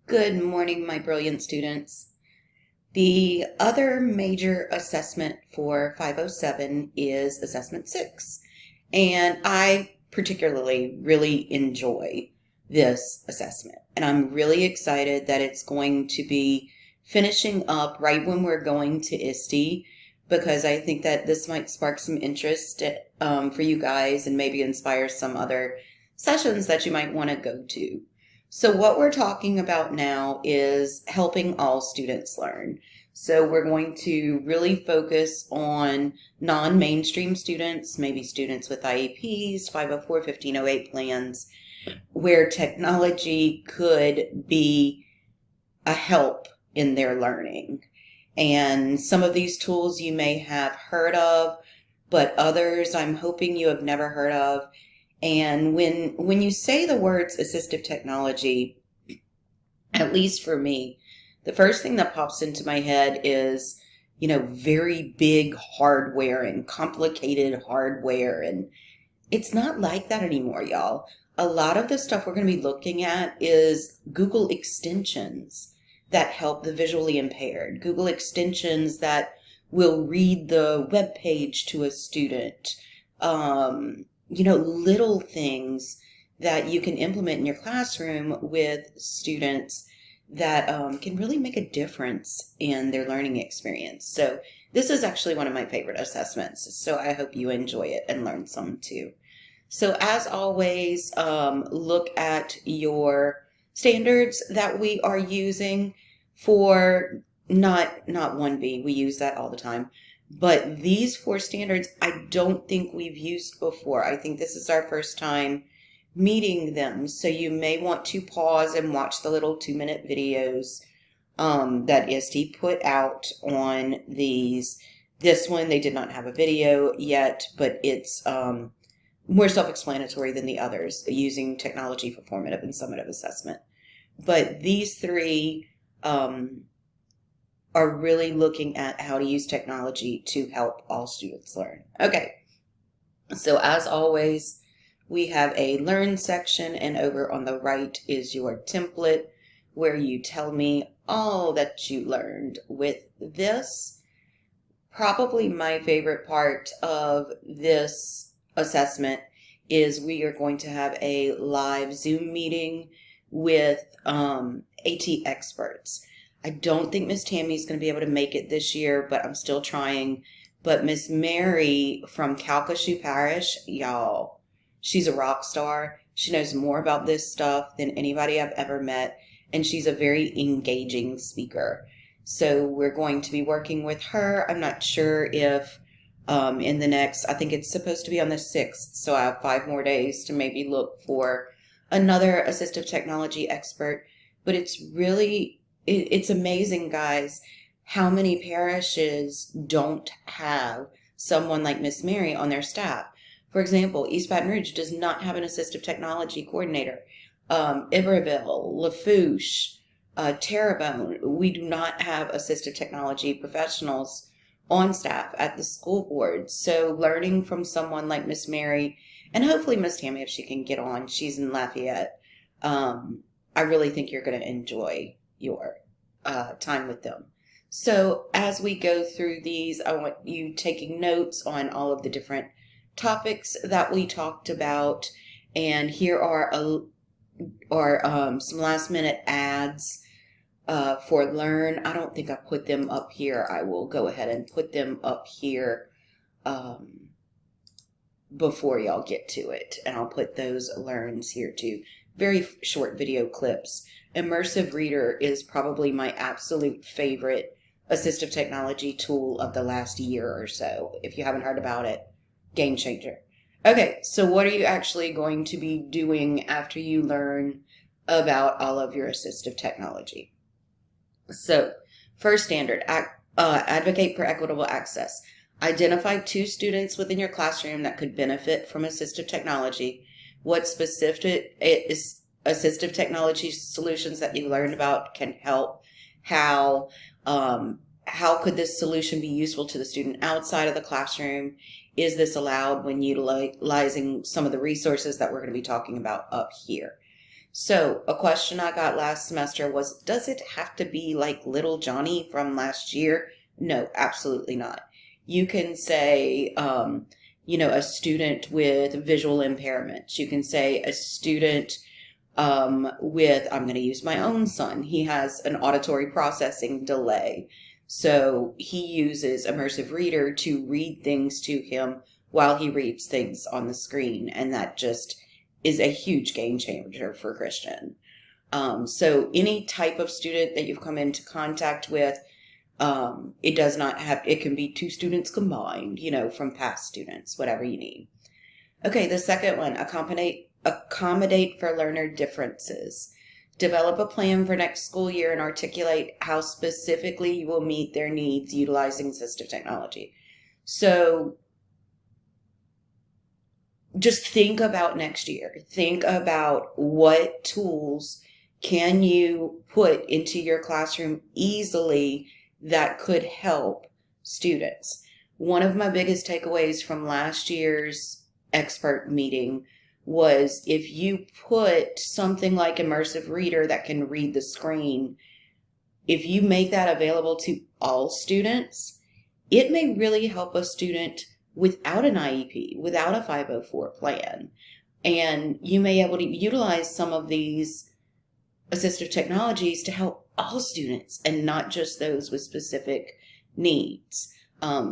Good morning, my brilliant students. The other major assessment for 507 is Assessment 6. And I particularly really enjoy this assessment. And I'm really excited that it's going to be finishing up right when we're going to ISTE, because I think that this might spark some interest for you guys and maybe inspire some other sessions that you might want to go to. So what we're talking about now is helping all students learn. So we're going to really focus on non-mainstream students, maybe students with IEPs, 504, 1508 plans, where technology could be a help in their learning. And some of these tools you may have heard of, but others I'm hoping you have never heard of. And when you say the words assistive technology, at least for me, the first thing that pops into my head is, very big hardware and complicated hardware. And it's not like that anymore, y'all. A lot of the stuff we're going to be looking at is Google extensions that help the visually impaired, Google extensions that will read the web page to a student, little things that you can implement in your classroom with students that can really make a difference in their learning experience. So this is actually one of my favorite assessments. So I hope you enjoy it and learn some too. So as always, look at your standards that we are using for not 1B. We use that all the time. But these 4 standards, I don't think we've used before. I think this is our first time meeting them. So you may want to pause and watch the little 2-minute videos that ISTE put out on these. This one, they did not have a video yet, but it's more self-explanatory than the others, using technology for formative and summative assessment. But these 3 are really looking at how to use technology to help all students learn. Okay, so as always, we have a learn section, and over on the right is your template where you tell me all that you learned with this. Probably my favorite part of this assessment is we are going to have a live Zoom meeting with AT experts. I don't think Miss Tammy's going to be able to make it this year, but I'm still trying. But Miss Mary from Calcasieu Parish, y'all, she's a rock star. She knows more about this stuff than anybody I've ever met, and she's a very engaging speaker. So we're going to be working with her. I'm not sure if in the next, I think it's supposed to be on the 6th, so I have 5 more days to maybe look for another assistive technology expert. But it's amazing, guys, how many parishes don't have someone like Miss Mary on their staff. For example, East Baton Rouge does not have an assistive technology coordinator. Iberville, Lafourche, Terrebonne, we do not have assistive technology professionals on staff at the school board. So learning from someone like Miss Mary, and hopefully Miss Tammy if she can get on, she's in Lafayette, I really think you're going to enjoy your time with them. So as we go through these, I want you taking notes on all of the different topics that we talked about. And here are some last minute ads for Learn. I don't think I put them up here. I will go ahead and put them up here before y'all get to it. And I'll put those Learns here too. Very short video clips. Immersive Reader is probably my absolute favorite assistive technology tool of the last year or so. If you haven't heard about it, game changer. Okay, so what are you actually going to be doing after you learn about all of your assistive technology? So, first standard, advocate for equitable access. Identify 2 students within your classroom that could benefit from assistive technology. What specific assistive technology solutions that you learned about can help? How could this solution be useful to the student outside of the classroom? Is this allowed when utilizing some of the resources that we're going to be talking about up here? So a question I got last semester was, does it have to be like little Johnny from last year? No, absolutely not. You can say, a student with visual impairments. You can say a student with, I'm going to use my own son. He has an auditory processing delay. So he uses Immersive Reader to read things to him while he reads things on the screen. And that just is a huge game changer for Christian. So any type of student that you've come into contact with, it can be two students combined, from past students, whatever you need. Okay, the second one, accommodate for learner differences. Develop a plan for next school year and articulate how specifically you will meet their needs utilizing assistive technology. So just think about next year. Think about what tools can you put into your classroom easily that could help students. One of my biggest takeaways from last year's expert meeting was if you put something like Immersive Reader that can read the screen, if you make that available to all students, it may really help a student without an IEP, without a 504 plan. And you may be able to utilize some of these assistive technologies to help all students and not just those with specific needs.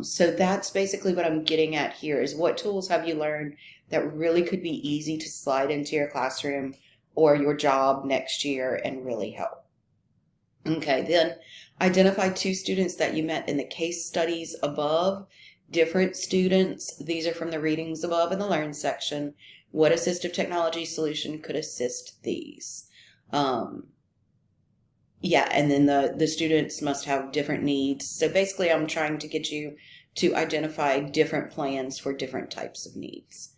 So that's basically what I'm getting at here is what tools have you learned that really could be easy to slide into your classroom or your job next year and really help. Okay, then identify 2 students that you met in the case studies above. Different students, these are from the readings above in the Learn section. What assistive technology solution could assist these? And then the students must have different needs. So basically I'm trying to get you to identify different plans for different types of needs.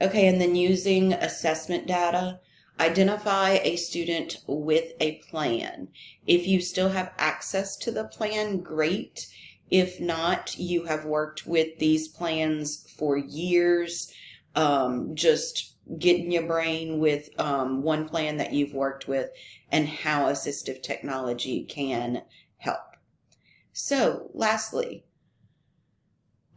Okay, and then using assessment data, identify a student with a plan. If you still have access to the plan, great. If not, you have worked with these plans for years. Just get in your brain with one plan that you've worked with and how assistive technology can help. So lastly,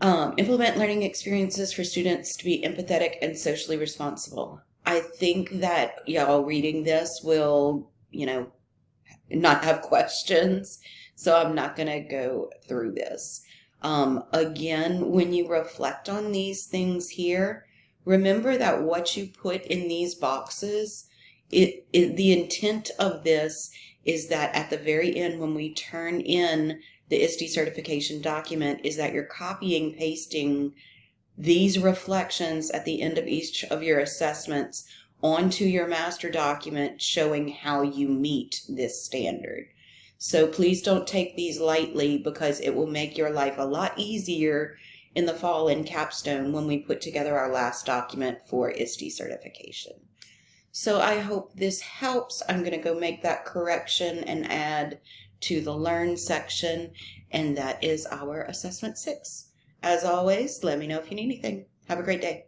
implement learning experiences for students to be empathetic and socially responsible. I think that y'all reading this will, not have questions. So I'm not going to go through this. Again, when you reflect on these things here, remember that what you put in these boxes, the intent of this is that at the very end, when we turn in the ISTE certification document, is that you're copying, pasting these reflections at the end of each of your assessments onto your master document showing how you meet this standard. So please don't take these lightly because it will make your life a lot easier in the fall in capstone when we put together our last document for ISTE certification. So I hope this helps. I'm going to go make that correction and add to the Learn section, and that is our Assessment 6. As always, let me know if you need anything. Have a great day.